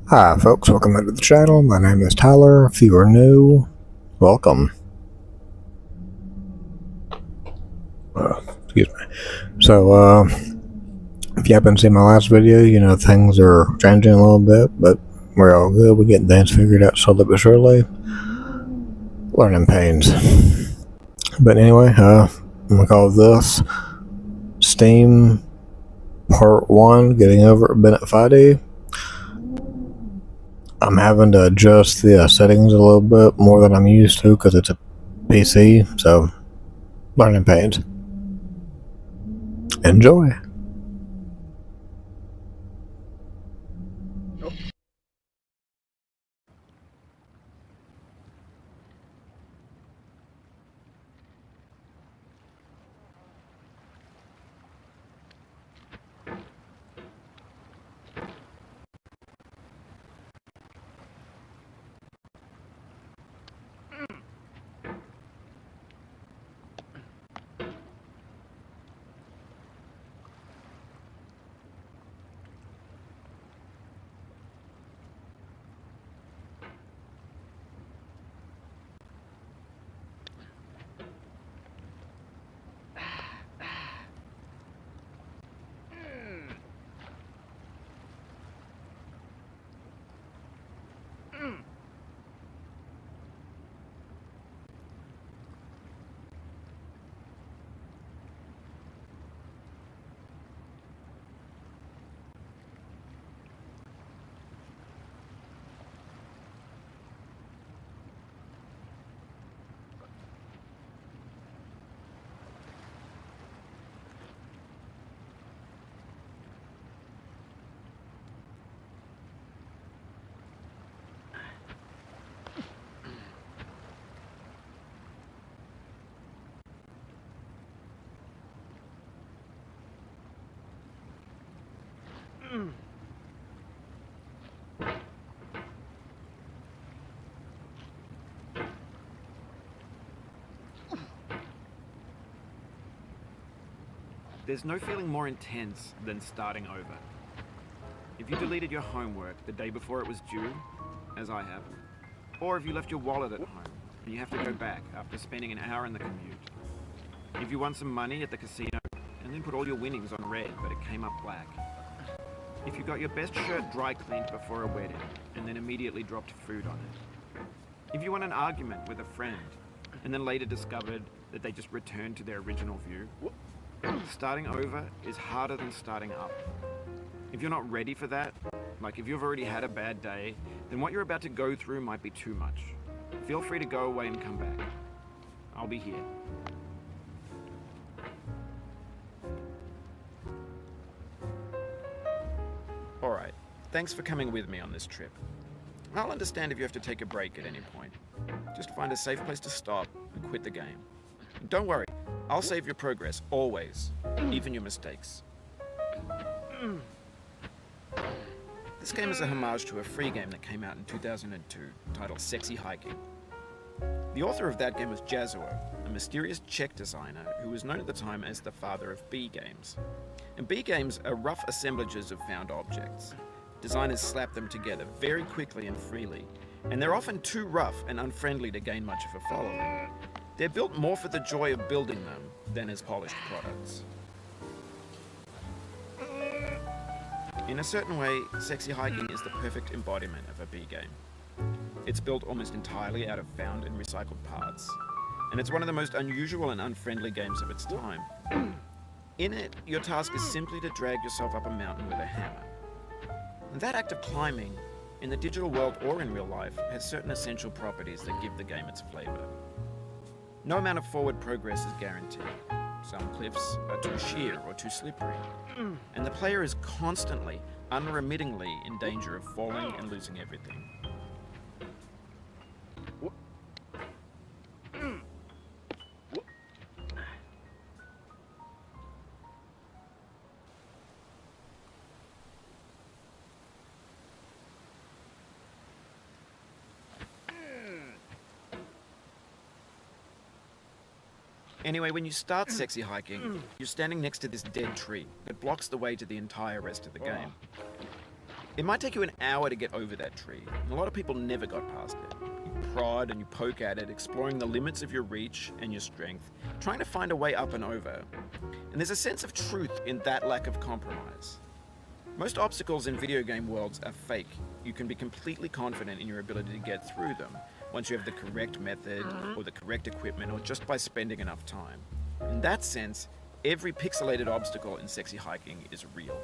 Hi folks, welcome back to the channel. My name is Tyler. If you are new, welcome. Excuse me. So, if you haven't seen my last video, you know things are changing a little bit, but we're all good. We're getting things figured out slowly but surely. Learning pains. But anyway, I'm gonna call this Steam Part 1, Getting Over Bennett Foddy. I'm having to adjust the settings a little bit more than I'm used to because it's a PC, so learning pains. Enjoy. There's no feeling more intense than starting over. If you deleted your homework the day before it was due, as I have, or if you left your wallet at home and you have to go back after spending an hour in the commute. If you won some money at the casino and then put all your winnings on red but it came up black. If you got your best shirt dry cleaned before a wedding and then immediately dropped food on it. If you won an argument with a friend and then later discovered that they just returned to their original view. Starting over is harder than starting up. If you're not ready for that, like if you've already had a bad day, then what you're about to go through might be too much. Feel free to go away and come back. I'll be here. Alright, thanks for coming with me on this trip. I'll understand if you have to take a break at any point. Just find a safe place to stop and quit the game. Don't worry, I'll save your progress, always, even your mistakes. This game is a homage to a free game that came out in 2002, titled Sexy Hiking. The author of that game was Jazzuo, a mysterious Czech designer who was known at the time as the father of B games. And B games are rough assemblages of found objects. Designers slap them together very quickly and freely, and they're often too rough and unfriendly to gain much of a following. They're built more for the joy of building them than as polished products. In a certain way, Sexy Hiking is the perfect embodiment of a B game. It's built almost entirely out of found and recycled parts, and it's one of the most unusual and unfriendly games of its time. In it, your task is simply to drag yourself up a mountain with a hammer. And that act of climbing, in the digital world or in real life, has certain essential properties that give the game its flavor. No amount of forward progress is guaranteed. Some cliffs are too sheer or too slippery, and the player is constantly, unremittingly in danger of falling and losing everything. Anyway, when you start Sexy Hiking, you're standing next to this dead tree that blocks the way to the entire rest of the game. It might take you an hour to get over that tree, and a lot of people never got past it. You prod and you poke at it, exploring the limits of your reach and your strength, trying to find a way up and over. And there's a sense of truth in that lack of compromise. Most obstacles in video game worlds are fake. You can be completely confident in your ability to get through them once you have the correct method or the correct equipment or just by spending enough time. In that sense, every pixelated obstacle in Sexy Hiking is real.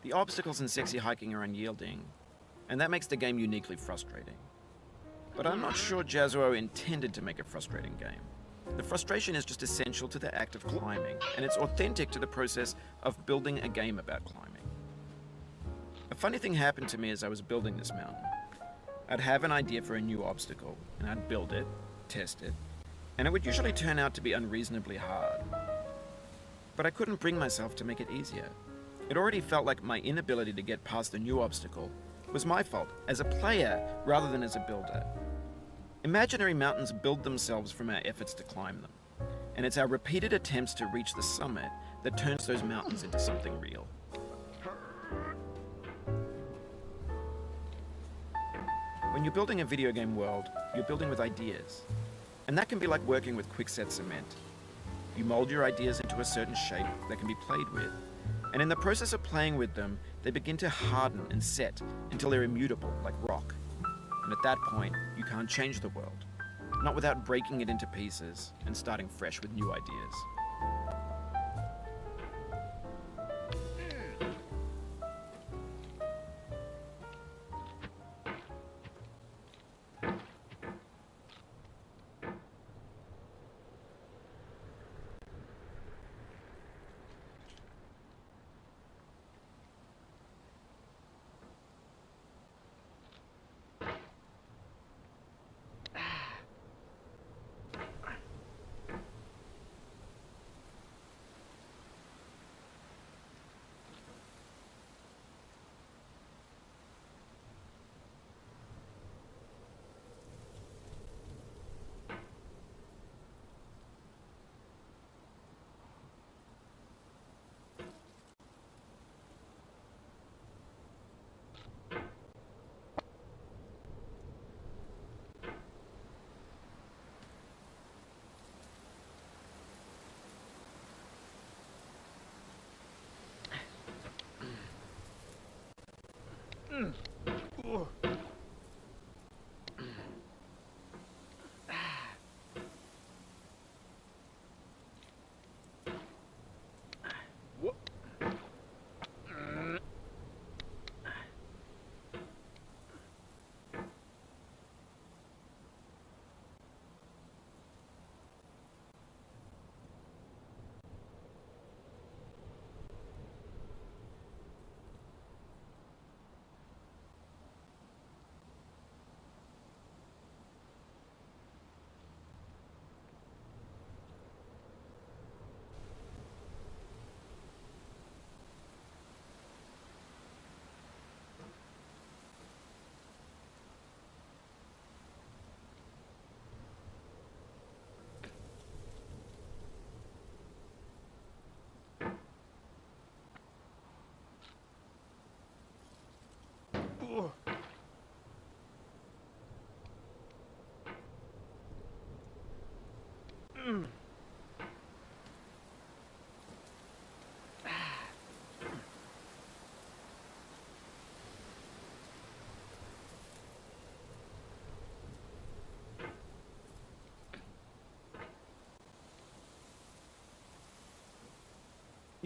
The obstacles in Sexy Hiking are unyielding, and that makes the game uniquely frustrating. But I'm not sure Jazzuo intended to make a frustrating game. The frustration is just essential to the act of climbing, and it's authentic to the process of building a game about climbing. A funny thing happened to me as I was building this mountain. I'd have an idea for a new obstacle, and I'd build it, test it, and it would usually turn out to be unreasonably hard. But I couldn't bring myself to make it easier. It already felt like my inability to get past the new obstacle was my fault as a player rather than as a builder. Imaginary mountains build themselves from our efforts to climb them, and it's our repeated attempts to reach the summit that turns those mountains into something real. When you're building a video game world, you're building with ideas, and that can be like working with quickset cement. You mold your ideas into a certain shape that can be played with, and in the process of playing with them, they begin to harden and set until they're immutable, like rock. And at that point, you can't change the world, not without breaking it into pieces and starting fresh with new ideas.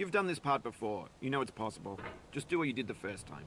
You've done this part before. You know it's possible. Just do what you did the first time.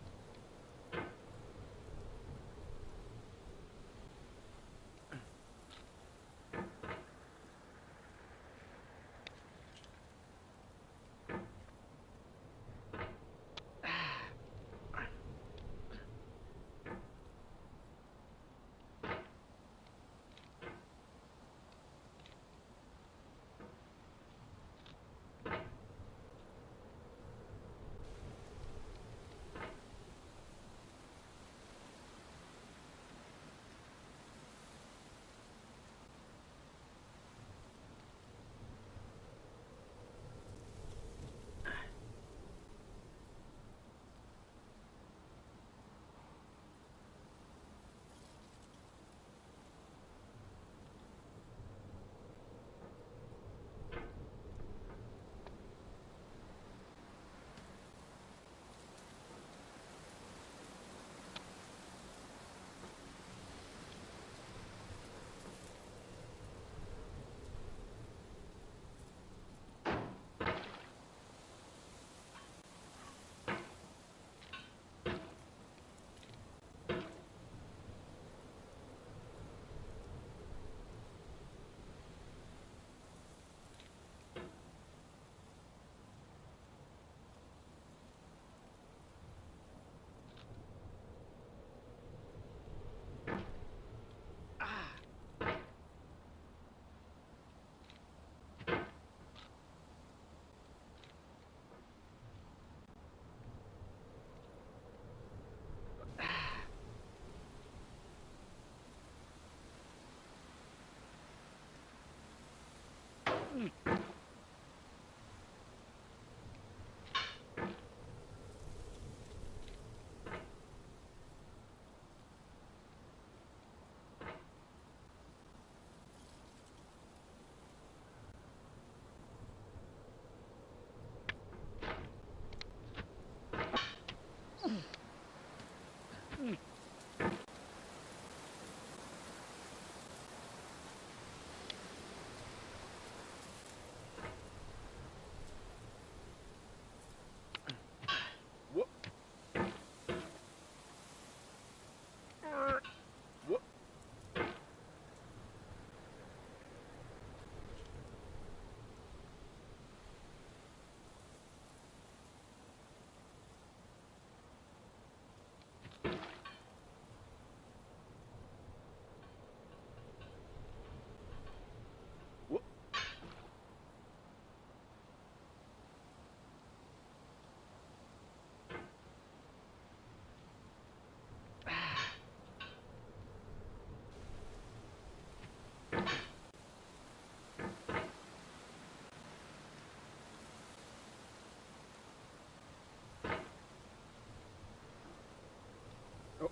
What? What? What? Oh.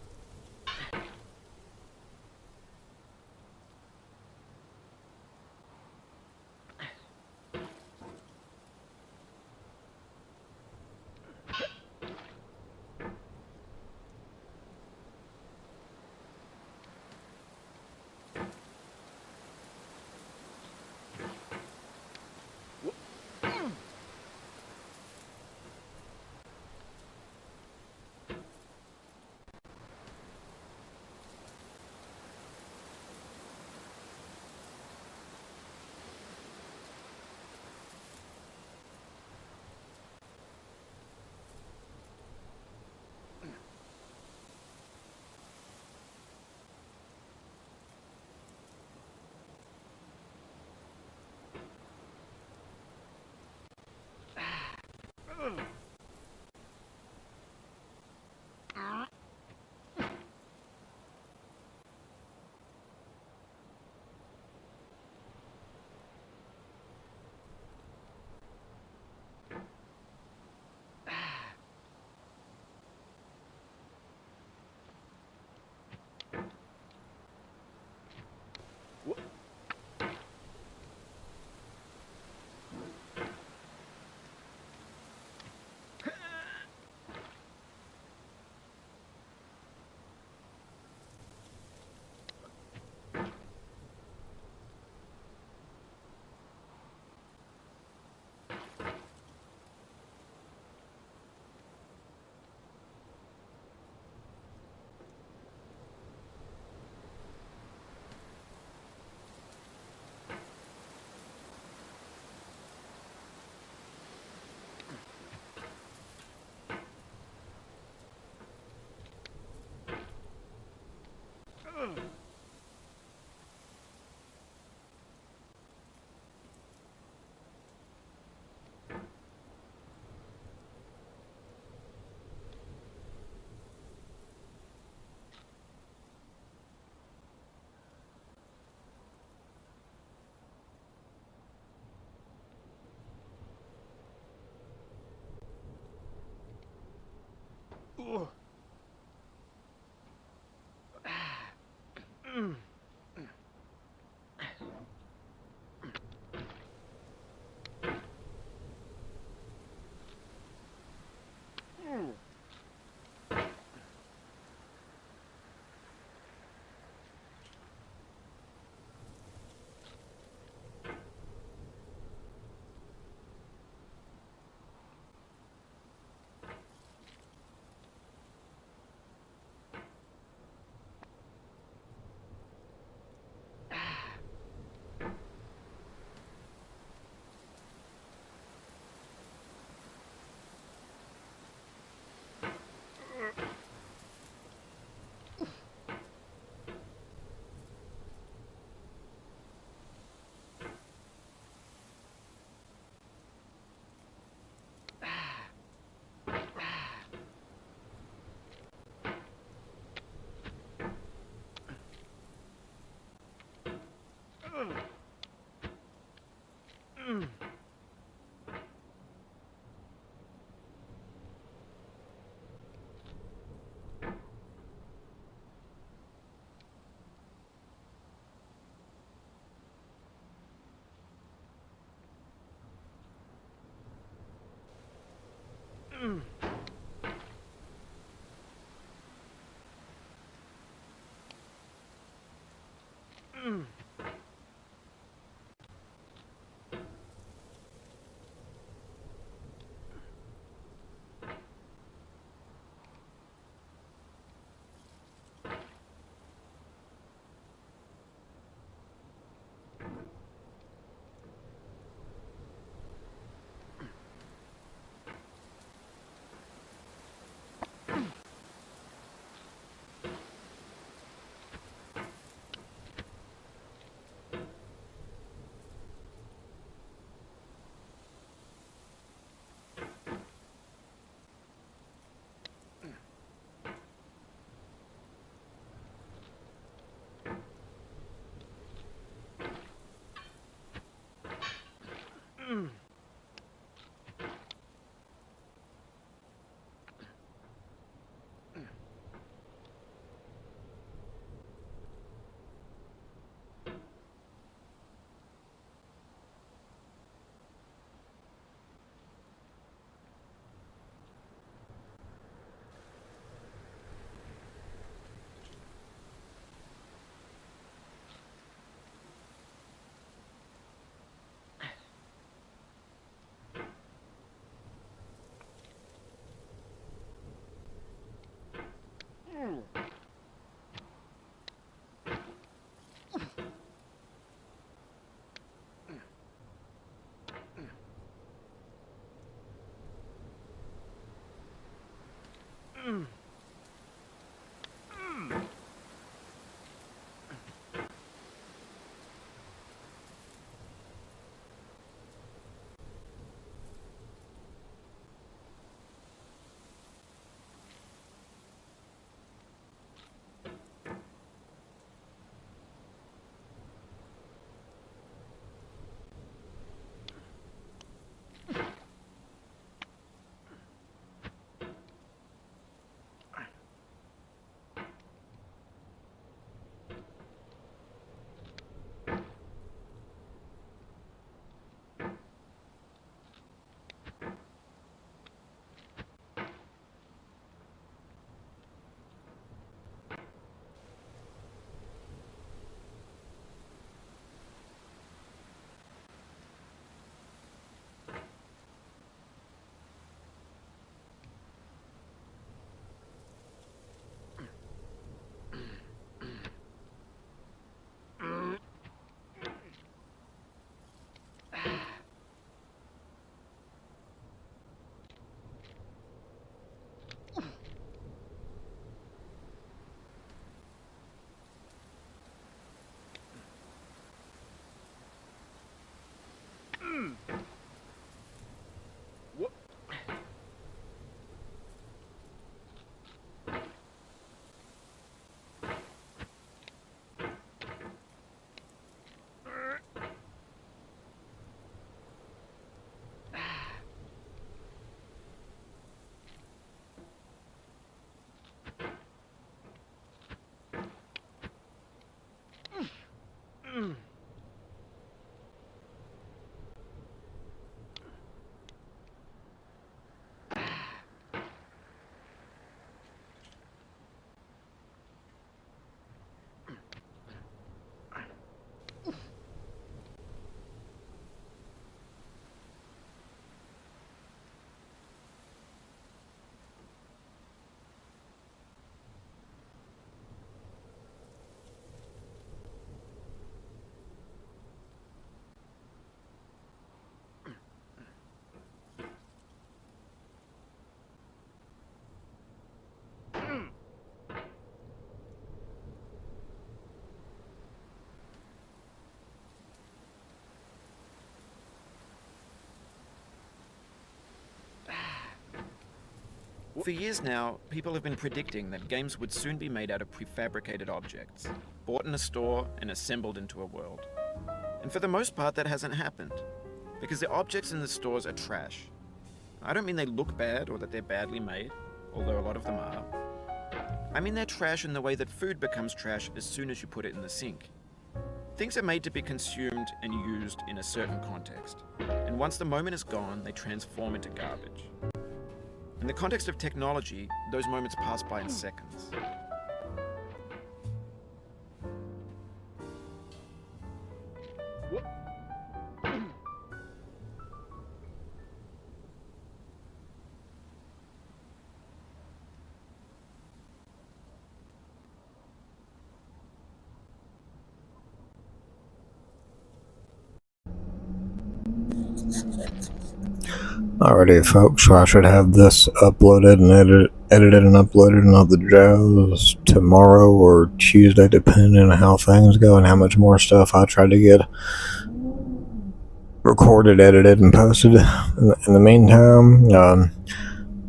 What? For years now, people have been predicting that games would soon be made out of prefabricated objects, bought in a store and assembled into a world. And for the most part, that hasn't happened, because the objects in the stores are trash. I don't mean they look bad or that they're badly made, although a lot of them are. I mean they're trash in the way that food becomes trash as soon as you put it in the sink. Things are made to be consumed and used in a certain context, and once the moment is gone, they transform into garbage. In the context of technology, those moments pass by in seconds. Alrighty, folks, so I should have this uploaded and edited and uploaded in all the Joes tomorrow or Tuesday, depending on how things go and how much more stuff I try to get recorded, edited, and posted. In the meantime,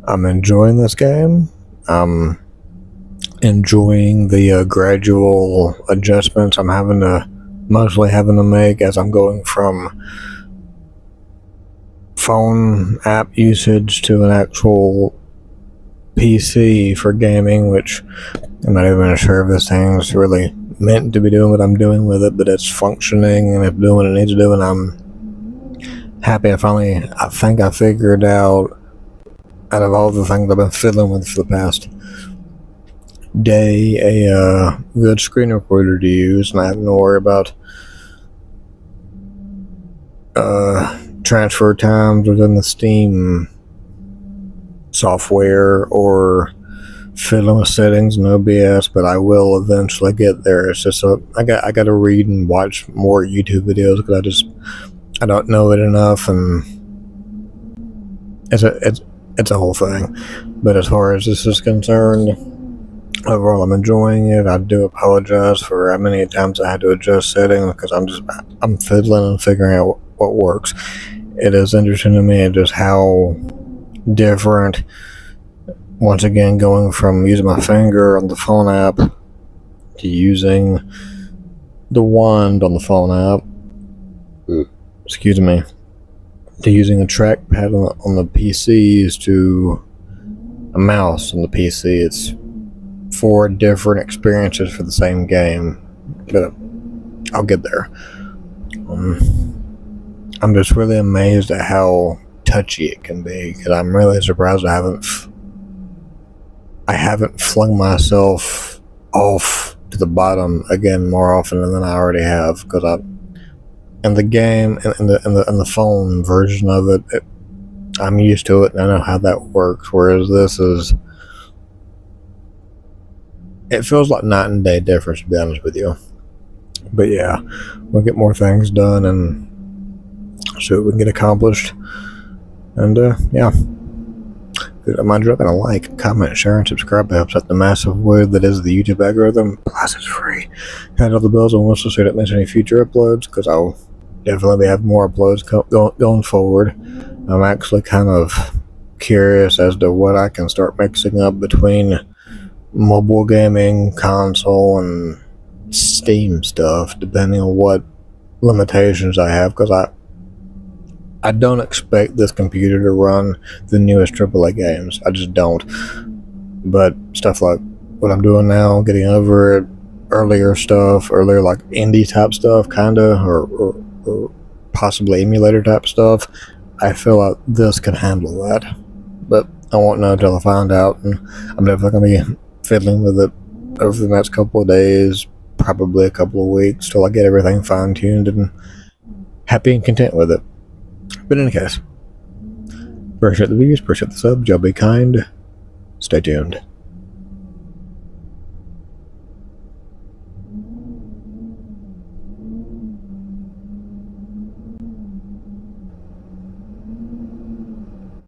I'm enjoying this game. I'm enjoying the gradual adjustments I'm mostly having to make as I'm going from phone app usage to an actual PC for gaming, which I'm not even sure if this thing's really meant to be doing what I'm doing with it, but it's functioning and it's doing what it needs to do, and I'm happy. I think I figured out of all the things I've been fiddling with for the past day, a good screen recorder to use, and I have to worry about transfer times within the Steam software or fiddling with settings, no BS, but I will eventually get there. It's just I got to read and watch more YouTube videos because I don't know it enough, and it's a whole thing. But as far as this is concerned, overall I'm enjoying it. I do apologize for how many times I had to adjust settings because I'm fiddling and figuring out what works. It is interesting to me just how different, once again, going from using my finger on the phone app to using the wand on the phone app, excuse me, to using a trackpad on the PCs to a mouse on the PC. It's 4 different experiences for the same game, but I'll get there. I'm just really amazed at how touchy it can be, because I'm really surprised I haven't flung myself off to the bottom again more often than I already have, because in the game and in the phone version of it, I'm used to it and I know how that works, whereas it feels like night and day difference, to be honest with you. But yeah, we'll get more things done and see what we can get accomplished. And yeah, if you don't mind dropping a like, comment, share, and subscribe, it helps out the massive word that is the YouTube algorithm. Plus it's free. Hit all the bells and whistles so you don't miss any future uploads, because I'll definitely have more uploads going forward. I'm actually kind of curious as to what I can start mixing up between mobile gaming, console, and Steam stuff, depending on what limitations I have, because I don't expect this computer to run the newest AAA games. I just don't. But stuff like what I'm doing now, getting over it, earlier like indie type stuff, kinda, or possibly emulator type stuff, I feel like this can handle that. But I won't know until I find out, and I'm definitely gonna be fiddling with it over the next couple of days, probably a couple of weeks, till I get everything fine-tuned and happy and content with it. But in any case, appreciate the views, appreciate the subs, y'all be kind, stay tuned.